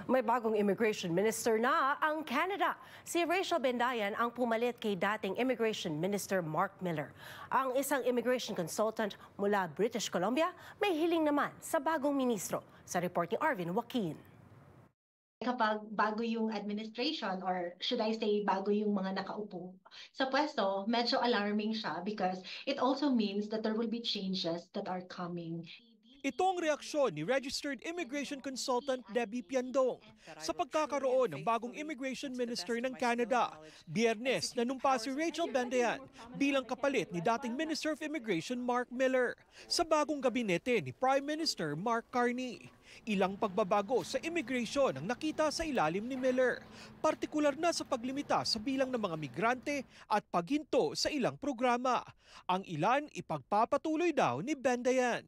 May bagong immigration minister na ang Canada. Si Rachel Bendayan ang pumalit kay dating immigration minister Mark Miller. Ang isang immigration consultant mula British Columbia may hiling naman sa bagong ministro. Sa report ni Arvin Joaquin. Kapag bago yung administration or should I say bago yung mga nakaupo sa pwesto, medyo alarming siya because it also means that there will be changes that are coming. Ito ang reaksyon ni Registered Immigration Consultant Debbie Piandong sa pagkakaroon ng bagong Immigration Minister ng Canada. Biyernes, nanumpa si Rachel Bendayan bilang kapalit ni dating Minister of Immigration Mark Miller sa bagong gabinete ni Prime Minister Mark Carney. Ilang pagbabago sa immigration ang nakita sa ilalim ni Miller, partikular na sa paglimita sa bilang ng mga migrante at paghinto sa ilang programa. Ang ilan ipagpapatuloy daw ni Bendayan.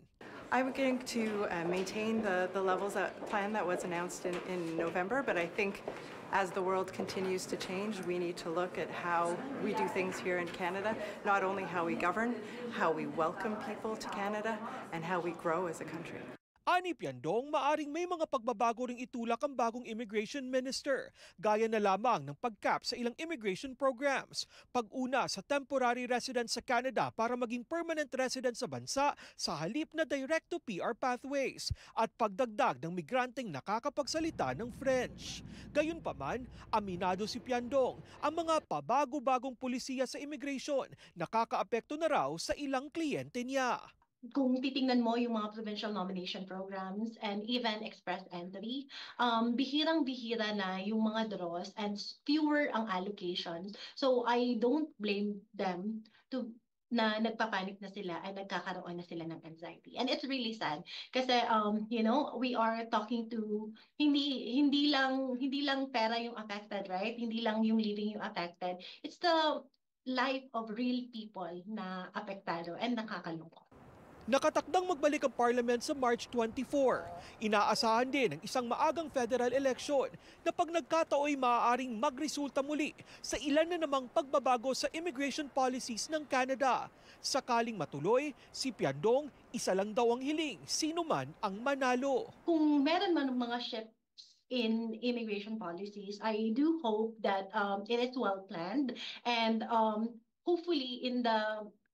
I'm going to maintain the levels plan that was announced in November, but I think as the world continues to change, we need to look at how we do things here in Canada, not only how we govern, how we welcome people to Canada, and how we grow as a country. Ani Piandong, maaring may mga pagbabago ring itulak ang bagong immigration minister, gaya na lamang ng pagcap sa ilang immigration programs, pag-una sa temporary resident sa Canada para maging permanent resident sa bansa sa halip na direct-to-PR pathways, at pagdagdag ng migranteng nakakapagsalita ng French. Gayunpaman, aminado si Piandong, ang mga pabago-bagong pulisiya sa immigration nakakaapekto na raw sa ilang kliyente niya. Kung titingnan mo yung mga provincial nomination programs and even express entry, bihirang-bihira na yung mga draws and fewer ang allocations. So I don't blame them na nagpapanik na sila ay nagkakaroon na sila ng anxiety. And it's really sad kasi we are talking to hindi lang pera yung affected, right? Hindi lang yung living yung affected. It's the life of real people na apektado and nakakalungkot. Nakatakdang magbalik ang Parliament sa March 24. Inaasahan din ang isang maagang federal election na pag nagkatao'y maaaring magresulta muli sa ilan na namang pagbabago sa immigration policies ng Canada. Sakaling matuloy, si Piandong, isa lang daw ang hiling, sino man ang manalo. Kung meron man mga shifts in immigration policies, I do hope that it is well planned and hopefully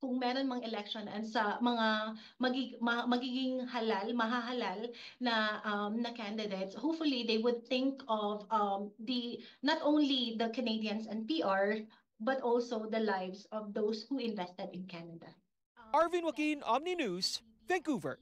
kung meron mang election and sa mga magiging mahahalal na candidates, hopefully they would think of not only the Canadians and PR, but also the lives of those who invested in Canada. Arvin Joaquin, Omni News, Vancouver.